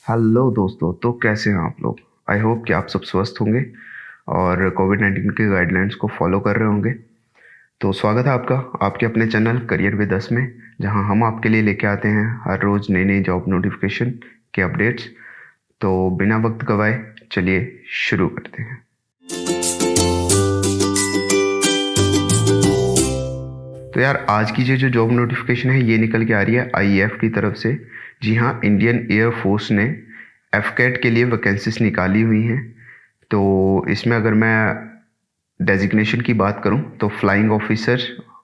Hello दोस्तों, तो कैसे हैं आप लोग। आई होप कि आप सब स्वस्थ होंगे और कोविड-19 के गाइडलाइंस को फॉलो कर रहे होंगे। तो स्वागत है आपका आपके अपने चैनल करियर विद अस में, जहां हम आपके लिए लेके आते हैं हर रोज़ नई नई जॉब नोटिफिकेशन के अपडेट्स। तो बिना वक्त गवाए चलिए शुरू करते हैं। तो यार, आज की जो जॉब नोटिफिकेशन है ये निकल के आ रही है आईएएफ की तरफ से। जी हाँ, इंडियन एयर फोर्स ने एफकेट के लिए वैकेंसीज निकाली हुई हैं। तो इसमें अगर मैं डेजिग्नेशन की बात करूं तो फ्लाइंग ऑफिसर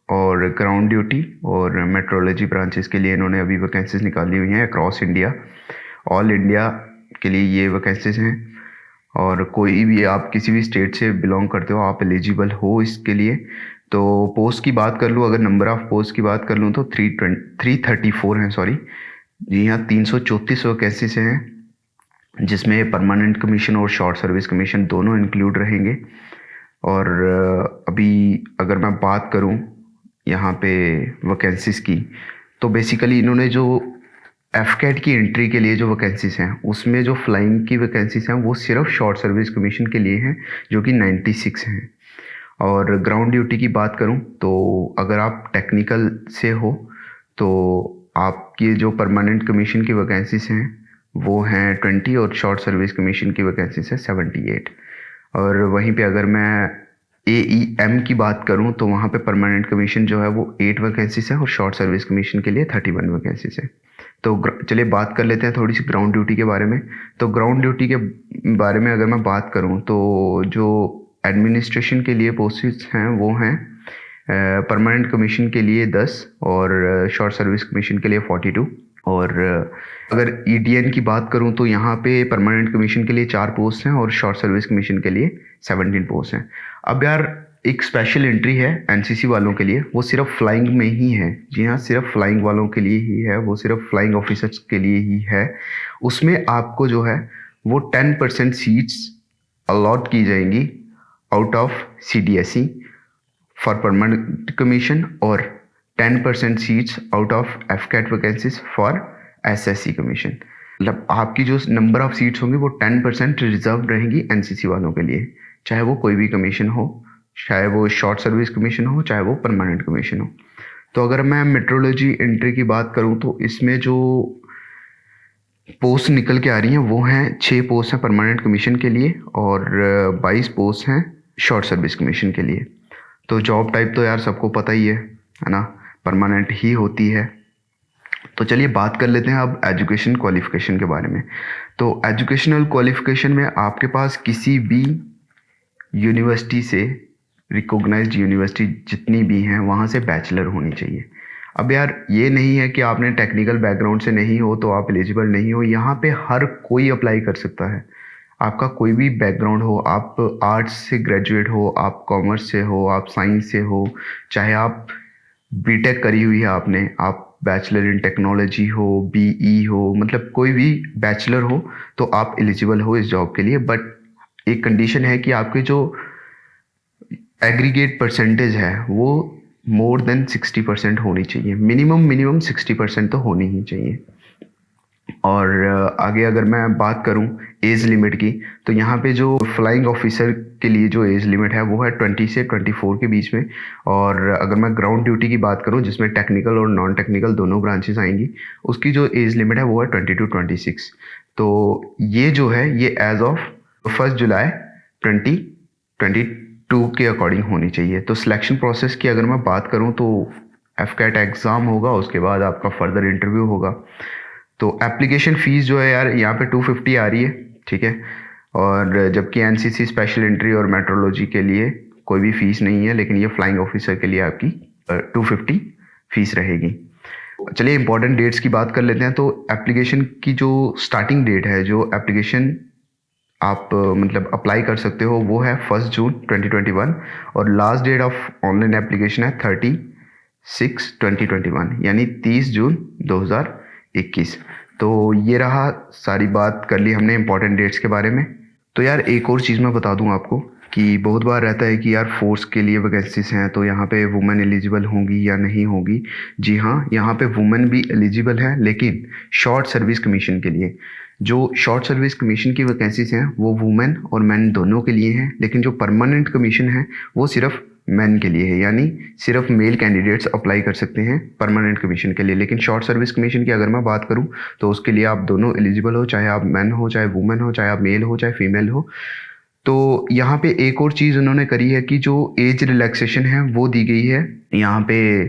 और ग्राउंड ड्यूटी और मेट्रोलॉजी ब्रांचेस के लिए इन्होंने अभी वैकेंसीज निकाली हुई हैं अक्रॉस इंडिया। ऑल इंडिया के लिए ये वैकेंसीज हैं और कोई भी आप किसी भी स्टेट से बिलोंग करते हो आप एलिजिबल हो इसके लिए। तो पोस्ट की बात कर लूँ, अगर नंबर ऑफ़ पोस्ट की बात कर लूँ तो 334 हैं, सॉरी जी हाँ, 334 वैकेंसीज हैं, जिसमें परमानेंट कमीशन और शॉर्ट सर्विस कमीशन दोनों इंक्लूड रहेंगे। और अभी अगर मैं बात करूं यहाँ पे वैकेंसीज की, तो बेसिकली इन्होंने जो एफकेट की एंट्री के लिए जो वैकेंसीज हैं उसमें जो फ्लाइंग की वैकेंसीज हैं वो सिर्फ शॉर्ट सर्विस कमीशन के लिए हैं, जो कि 96 हैं। और ग्राउंड ड्यूटी की बात करूं तो अगर आप टेक्निकल से हो तो आपकी जो परमानेंट कमीशन की वैकेंसीज हैं वो हैं 20 और शॉर्ट सर्विस कमीशन की वैकेंसीज है 78। और वहीं पे अगर मैं AEM की बात करूं तो वहाँ पे परमानेंट कमीशन जो है वो 8 वैकेंसीज है और शॉर्ट सर्विस कमीशन के लिए 31 वैकेंसीज है। तो चलिए बात कर लेते हैं थोड़ी सी ग्राउंड ड्यूटी के बारे में। तो ग्राउंड ड्यूटी के बारे में अगर मैं बात करूं तो जो एडमिनिस्ट्रेशन के लिए पोस्ट्स हैं वो हैं परमानेंट कमीशन के लिए 10 और शॉर्ट सर्विस कमीशन के लिए 42। और अगर EDN की बात करूं तो यहाँ पे परमानेंट कमीशन के लिए 4 पोस्ट हैं और शॉर्ट सर्विस कमीशन के लिए 17 पोस्ट हैं। अब यार, एक स्पेशल एंट्री है NCC वालों के लिए, वो सिर्फ फ्लाइंग में ही है। जी हाँ, सिर्फ फ्लाइंग वालों के लिए ही है, वो सिर्फ फ्लाइंग ऑफिसर्स के लिए ही है। उसमें आपको जो है वो 10% सीट्स अलॉट की जाएंगी out of CDSE for permanent commission और 10% सीट्स आउट ऑफ एफकेट वैकेंसीज फॉर SSC कमीशन। मतलब आपकी जो नंबर ऑफ सीट्स होंगी वो 10% रिजर्व रहेंगी NCC वालों के लिए, चाहे वो कोई भी कमीशन हो, चाहे वो शॉर्ट सर्विस कमीशन हो, चाहे वो परमानेंट कमीशन हो। तो अगर मैं मेट्रोलॉजी एंट्री की बात करूं तो इसमें जो पोस्ट निकल के आ रही हैं वो हैं 6 पोस्ट हैं परमानेंट कमीशन के लिए और 22 पोस्ट हैं शॉर्ट सर्विस कमीशन के लिए। तो जॉब टाइप तो यार सबको पता ही है ना, परमानेंट ही होती है। तो चलिए बात कर लेते हैं अब एजुकेशन क्वालिफिकेशन के बारे में। तो एजुकेशनल क्वालिफिकेशन में आपके पास किसी भी यूनिवर्सिटी से, रिकॉग्नाइज्ड यूनिवर्सिटी जितनी भी हैं वहाँ से बैचलर होनी चाहिए। अब यार, ये नहीं है कि आपने टेक्निकल बैकग्राउंड से नहीं हो तो आप एलिजिबल नहीं हो। यहाँ पे हर कोई अप्लाई कर सकता है, आपका कोई भी बैकग्राउंड हो, आप आर्ट्स से ग्रेजुएट हो, आप कॉमर्स से हो, आप साइंस से हो, चाहे आप बीटेक करी हुई है आपने, आप बैचलर इन टेक्नोलॉजी हो, BE हो, मतलब कोई भी बैचलर हो तो आप एलिजिबल हो इस जॉब के लिए। बट एक कंडीशन है कि आपके जो एग्रीगेट परसेंटेज है वो मोर देन 60% होनी चाहिए, मिनिमम 60% तो होनी ही चाहिए। और आगे अगर मैं बात करूं एज लिमिट की, तो यहाँ पे जो फ्लाइंग ऑफिसर के लिए जो एज लिमिट है वो है 20 से 24 के बीच में। और अगर मैं ग्राउंड ड्यूटी की बात करूं जिसमें टेक्निकल और नॉन टेक्निकल दोनों ब्रांचेस आएंगी, उसकी जो एज लिमिट है वो है 20 to 26। तो ये जो है ये एज ऑफ 1 जुलाई 2022 के अकॉर्डिंग होनी चाहिए। तो सिलेक्शन प्रोसेस की अगर मैं बात करूँ तो एफकेट एग्ज़ाम होगा, उसके बाद आपका फर्दर इंटरव्यू होगा। तो एप्लीकेशन फ़ीस जो है यार यहाँ पे 250 आ रही है, ठीक है। और जबकि NCC स्पेशल एंट्री और मेट्रोलॉजी के लिए कोई भी फ़ीस नहीं है, लेकिन ये फ्लाइंग ऑफिसर के लिए आपकी 250 फ़ीस रहेगी। चलिए इंपॉर्टेंट डेट्स की बात कर लेते हैं। तो एप्लीकेशन की जो स्टार्टिंग डेट है, जो एप्लीकेशन आप मतलब अप्लाई कर सकते हो, वो है 1 जून 2021 और last date of online application है 30/6/2021, यानी 30 जून 2021। तो ये रहा, सारी बात कर ली हमने इंपॉर्टेंट डेट्स के बारे में। तो यार एक और चीज़ मैं बता दूं आपको कि बहुत बार रहता है कि यार फोर्स के लिए वैकेंसीज हैं तो यहाँ पे वुमेन एलिजिबल होंगी या नहीं होगी। जी हाँ, यहाँ पे वुमेन भी एलिजिबल है, लेकिन शॉर्ट सर्विस कमीशन के लिए। जो शॉर्ट सर्विस कमीशन की वैकेंसीज हैं वो वुमेन और मैन दोनों के लिए हैं, लेकिन जो परमानेंट कमीशन है वो सिर्फ मैन के लिए है, यानी सिर्फ मेल कैंडिडेट्स अप्लाई कर सकते हैं परमानेंट कमीशन के लिए। लेकिन शॉर्ट सर्विस कमीशन की अगर मैं बात करूं तो उसके लिए आप दोनों एलिजिबल हो, चाहे आप मैन हो, चाहे वुमेन हो, चाहे आप मेल हो, चाहे फीमेल हो। तो यहाँ पे एक और चीज़ उन्होंने करी है कि जो एज रिलैक्सेशन है वो दी गई है। यहाँ पे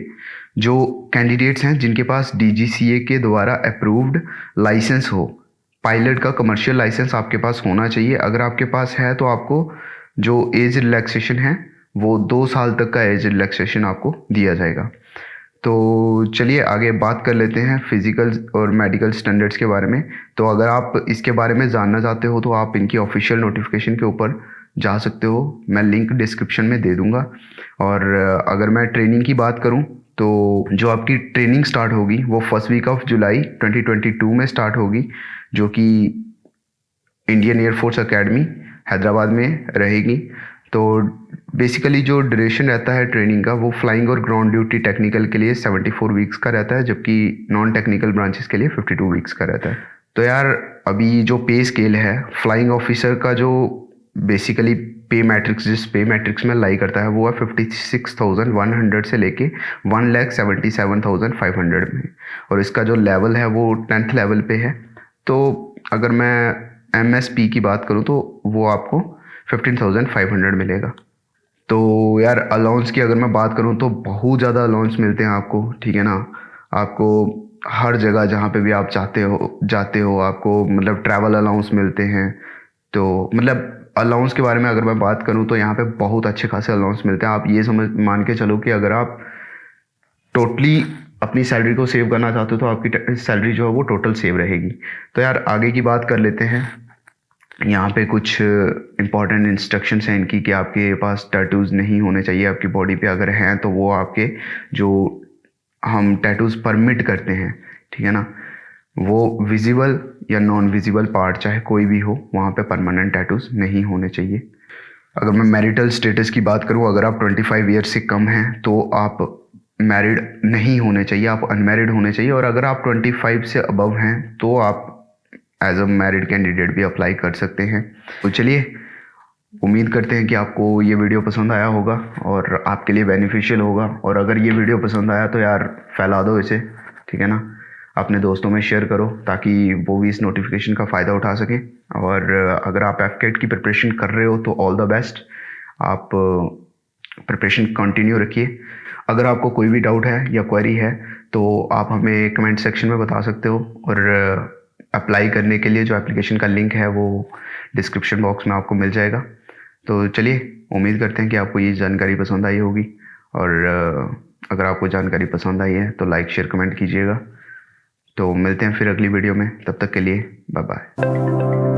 जो कैंडिडेट्स हैं जिनके पास DGCA के द्वारा अप्रूव्ड लाइसेंस हो, पायलट का कमर्शियल लाइसेंस आपके पास होना चाहिए। अगर आपके पास है तो आपको जो एज रिलैक्सेशन है वो 2 साल तक का एज रिलैक्सेशन आपको दिया जाएगा। तो चलिए आगे बात कर लेते हैं फिजिकल और मेडिकल स्टैंडर्ड्स के बारे में। तो अगर आप इसके बारे में जानना चाहते हो तो आप इनकी ऑफिशियल नोटिफिकेशन के ऊपर जा सकते हो, मैं लिंक डिस्क्रिप्शन में दे दूंगा। और अगर मैं ट्रेनिंग की बात करूं तो जो आपकी ट्रेनिंग स्टार्ट होगी वो फर्स्ट वीक ऑफ जुलाई 2022 में स्टार्ट होगी, जो कि इंडियन एयरफोर्स एकेडमी हैदराबाद में रहेगी। तो बेसिकली जो ड्यूरेशन रहता है ट्रेनिंग का वो फ्लाइंग और ग्राउंड ड्यूटी टेक्निकल के लिए 74 वीक्स का रहता है, जबकि नॉन टेक्निकल ब्रांचेस के लिए 52 वीक्स का रहता है। तो यार अभी जो पे स्केल है फ्लाइंग ऑफिसर का, जो बेसिकली पे मैट्रिक्स जिस पे मैट्रिक्स में लाई करता है वो है 56,100 से लेके 1,77,500 में, और इसका जो लेवल है वो 10th लेवल पे है। तो अगर मैं MSP की बात करूँ तो वो आपको 15,500 मिलेगा। तो यार अलाउंस की अगर मैं बात करूँ तो बहुत ज़्यादा अलाउंस मिलते हैं आपको, ठीक है ना। आपको हर जगह जहाँ पे भी आप जाते हो आपको मतलब ट्रैवल अलाउंस मिलते हैं। तो मतलब अलाउंस के बारे में अगर मैं बात करूँ तो यहाँ पे बहुत अच्छे खासे अलाउंस मिलते हैं। आप ये मान के चलो कि अगर आप टोटली अपनी सैलरी को सेव करना चाहते हो तो आपकी सैलरी जो है वो टोटल सेव रहेगी। तो यार आगे की बात कर लेते हैं। यहाँ पे कुछ इंपॉर्टेंट इंस्ट्रक्शंस हैं इनकी कि आपके पास टैटूज़ नहीं होने चाहिए आपकी बॉडी पे, अगर हैं तो वो आपके जो हम टैटूज़ परमिट करते हैं, ठीक है ना, वो विजिबल या नॉन विजिबल पार्ट चाहे कोई भी हो वहाँ पे परमानेंट टैटूज़ नहीं होने चाहिए। अगर मैं मैरिटल स्टेटस की बात करूँ, अगर आप 25 ईयर से कम हैं तो आप मैरिड नहीं होने चाहिए, आप अनमैरिड होने चाहिए। और अगर आप 25 से अबव हैं तो आप एज अ मैरिड कैंडिडेट भी अप्लाई कर सकते हैं। तो चलिए उम्मीद करते हैं कि आपको ये वीडियो पसंद आया होगा और आपके लिए बेनिफिशियल होगा। और अगर ये वीडियो पसंद आया तो यार फैला दो इसे, ठीक है ना, अपने दोस्तों में शेयर करो ताकि वो भी इस नोटिफिकेशन का फ़ायदा उठा सकें। और अगर आप FCAT की प्रिपरेशन कर रहे हो तो ऑल द बेस्ट, आप प्रिपरेशन कंटिन्यू रखिए। अगर आपको कोई भी डाउट है या क्वेरी है तो आप हमें कमेंट सेक्शन में बता सकते हो, और अप्लाई करने के लिए जो एप्लीकेशन का लिंक है वो डिस्क्रिप्शन बॉक्स में आपको मिल जाएगा। तो चलिए उम्मीद करते हैं कि आपको ये जानकारी पसंद आई होगी, और अगर आपको जानकारी पसंद आई है तो लाइक शेयर कमेंट कीजिएगा। तो मिलते हैं फिर अगली वीडियो में, तब तक के लिए बाय बाय।